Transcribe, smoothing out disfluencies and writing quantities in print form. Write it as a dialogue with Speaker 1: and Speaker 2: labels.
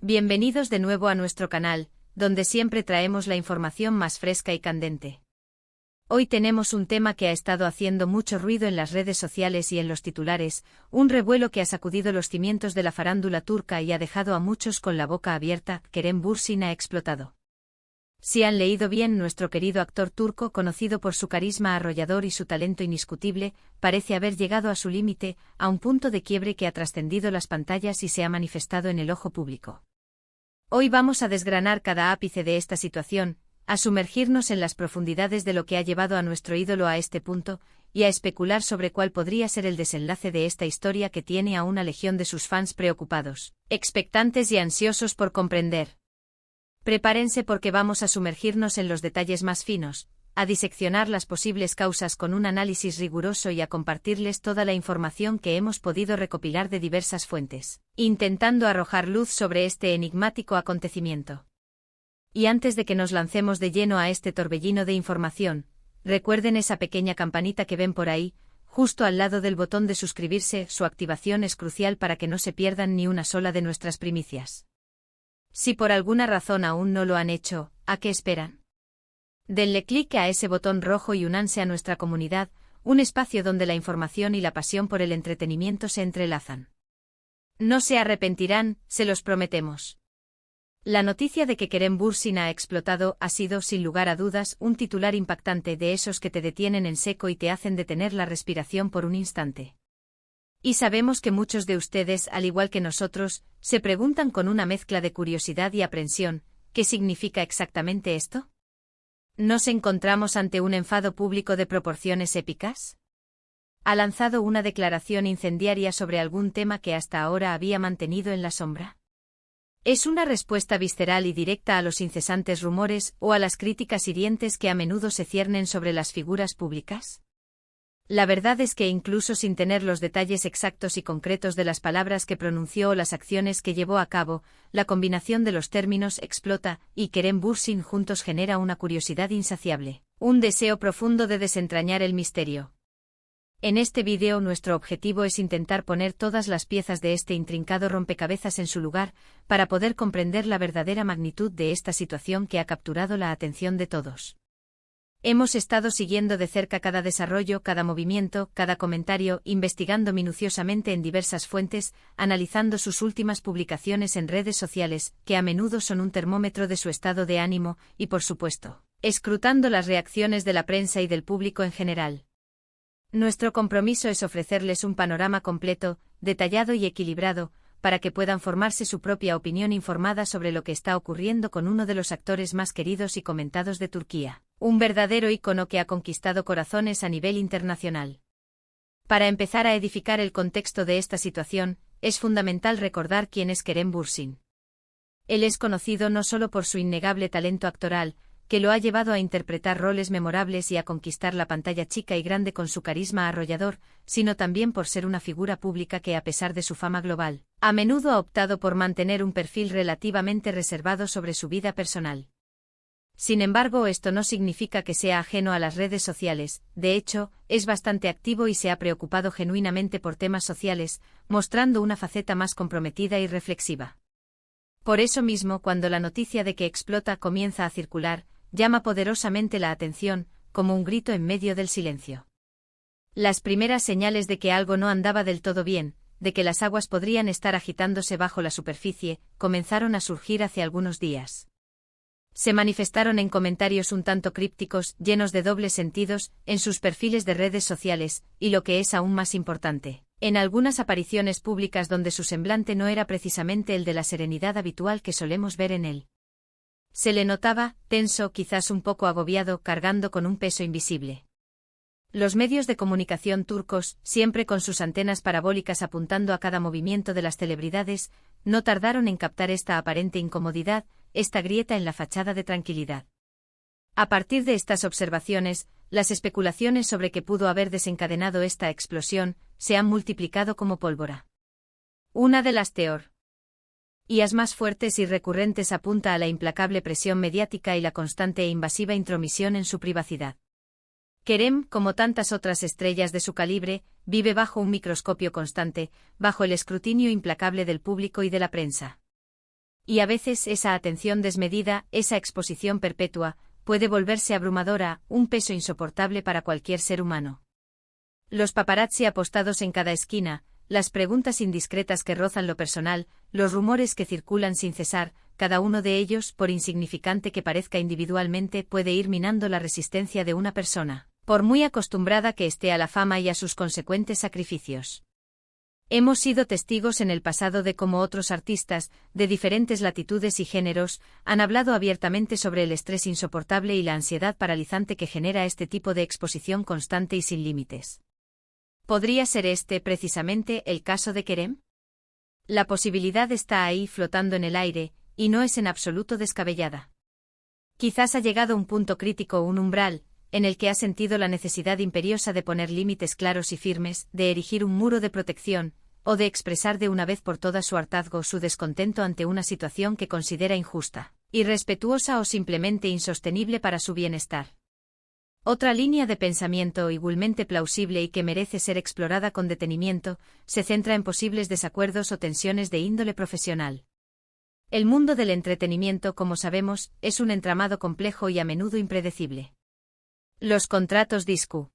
Speaker 1: Bienvenidos de nuevo a nuestro canal, donde siempre traemos la información más fresca y candente. Hoy tenemos un tema que ha estado haciendo mucho ruido en las redes sociales y en los titulares, un revuelo que ha sacudido los cimientos de la farándula turca y ha dejado a muchos con la boca abierta. Kerem Bürsin ha explotado. Si han leído bien, nuestro querido actor turco, conocido por su carisma arrollador y su talento indiscutible, parece haber llegado a su límite, a un punto de quiebre que ha trascendido las pantallas y se ha manifestado en el ojo público. Hoy vamos a desgranar cada ápice de esta situación, a sumergirnos en las profundidades de lo que ha llevado a nuestro ídolo a este punto, y a especular sobre cuál podría ser el desenlace de esta historia que tiene a una legión de sus fans preocupados, expectantes y ansiosos por comprender. Prepárense porque vamos a sumergirnos en los detalles más finos, a diseccionar las posibles causas con un análisis riguroso y a compartirles toda la información que hemos podido recopilar de diversas fuentes, intentando arrojar luz sobre este enigmático acontecimiento. Y antes de que nos lancemos de lleno a este torbellino de información, recuerden esa pequeña campanita que ven por ahí, justo al lado del botón de suscribirse. Su activación es crucial para que no se pierdan ni una sola de nuestras primicias. Si por alguna razón aún no lo han hecho, ¿a qué esperan? Denle clic a ese botón rojo y únanse a nuestra comunidad, un espacio donde la información y la pasión por el entretenimiento se entrelazan. No se arrepentirán, se los prometemos. La noticia de que Kerem Bürsin ha explotado ha sido, sin lugar a dudas, un titular impactante, de esos que te detienen en seco y te hacen detener la respiración por un instante. Y sabemos que muchos de ustedes, al igual que nosotros, se preguntan con una mezcla de curiosidad y aprensión, ¿qué significa exactamente esto? ¿Nos encontramos ante un enfado público de proporciones épicas? ¿Ha lanzado una declaración incendiaria sobre algún tema que hasta ahora había mantenido en la sombra? ¿Es una respuesta visceral y directa a los incesantes rumores o a las críticas hirientes que a menudo se ciernen sobre las figuras públicas? La verdad es que incluso sin tener los detalles exactos y concretos de las palabras que pronunció o las acciones que llevó a cabo, la combinación de los términos explota y Kerem Bürsin juntos genera una curiosidad insaciable, un deseo profundo de desentrañar el misterio. En este vídeo nuestro objetivo es intentar poner todas las piezas de este intrincado rompecabezas en su lugar, para poder comprender la verdadera magnitud de esta situación que ha capturado la atención de todos. Hemos estado siguiendo de cerca cada desarrollo, cada movimiento, cada comentario, investigando minuciosamente en diversas fuentes, analizando sus últimas publicaciones en redes sociales, que a menudo son un termómetro de su estado de ánimo, y por supuesto, escrutando las reacciones de la prensa y del público en general. Nuestro compromiso es ofrecerles un panorama completo, detallado y equilibrado, para que puedan formarse su propia opinión informada sobre lo que está ocurriendo con uno de los actores más queridos y comentados de Turquía, un verdadero ícono que ha conquistado corazones a nivel internacional. Para empezar a edificar el contexto de esta situación, es fundamental recordar quién es Kerem Bürsin. Él es conocido no solo por su innegable talento actoral, que lo ha llevado a interpretar roles memorables y a conquistar la pantalla chica y grande con su carisma arrollador, sino también por ser una figura pública que, a pesar de su fama global, a menudo ha optado por mantener un perfil relativamente reservado sobre su vida personal. Sin embargo, esto no significa que sea ajeno a las redes sociales. De hecho, es bastante activo y se ha preocupado genuinamente por temas sociales, mostrando una faceta más comprometida y reflexiva. Por eso mismo, cuando la noticia de que explota comienza a circular, llama poderosamente la atención, como un grito en medio del silencio. Las primeras señales de que algo no andaba del todo bien, de que las aguas podrían estar agitándose bajo la superficie, comenzaron a surgir hace algunos días. Se manifestaron en comentarios un tanto crípticos, llenos de dobles sentidos, en sus perfiles de redes sociales, y lo que es aún más importante, en algunas apariciones públicas donde su semblante no era precisamente el de la serenidad habitual que solemos ver en él. Se le notaba, tenso, quizás un poco agobiado, cargando con un peso invisible. Los medios de comunicación turcos, siempre con sus antenas parabólicas apuntando a cada movimiento de las celebridades, no tardaron en captar esta aparente incomodidad, esta grieta en la fachada de tranquilidad. A partir de estas observaciones, las especulaciones sobre qué pudo haber desencadenado esta explosión se han multiplicado como pólvora. Una de las teorías más fuertes y recurrentes apunta a la implacable presión mediática y la constante e invasiva intromisión en su privacidad. Kerem, como tantas otras estrellas de su calibre, vive bajo un microscopio constante, bajo el escrutinio implacable del público y de la prensa. Y a veces esa atención desmedida, esa exposición perpetua, puede volverse abrumadora, un peso insoportable para cualquier ser humano. Los paparazzi apostados en cada esquina, las preguntas indiscretas que rozan lo personal, los rumores que circulan sin cesar, cada uno de ellos, por insignificante que parezca individualmente, puede ir minando la resistencia de una persona, por muy acostumbrada que esté a la fama y a sus consecuentes sacrificios. Hemos sido testigos en el pasado de cómo otros artistas, de diferentes latitudes y géneros, han hablado abiertamente sobre el estrés insoportable y la ansiedad paralizante que genera este tipo de exposición constante y sin límites. ¿Podría ser este, precisamente, el caso de Kerem? La posibilidad está ahí flotando en el aire, y no es en absoluto descabellada. Quizás ha llegado un punto crítico o un umbral, en el que ha sentido la necesidad imperiosa de poner límites claros y firmes, de erigir un muro de protección, o de expresar de una vez por todas su hartazgo o su descontento ante una situación que considera injusta, irrespetuosa o simplemente insostenible para su bienestar. Otra línea de pensamiento igualmente plausible y que merece ser explorada con detenimiento, se centra en posibles desacuerdos o tensiones de índole profesional. El mundo del entretenimiento, como sabemos, es un entramado complejo y a menudo impredecible. Los contratos discu.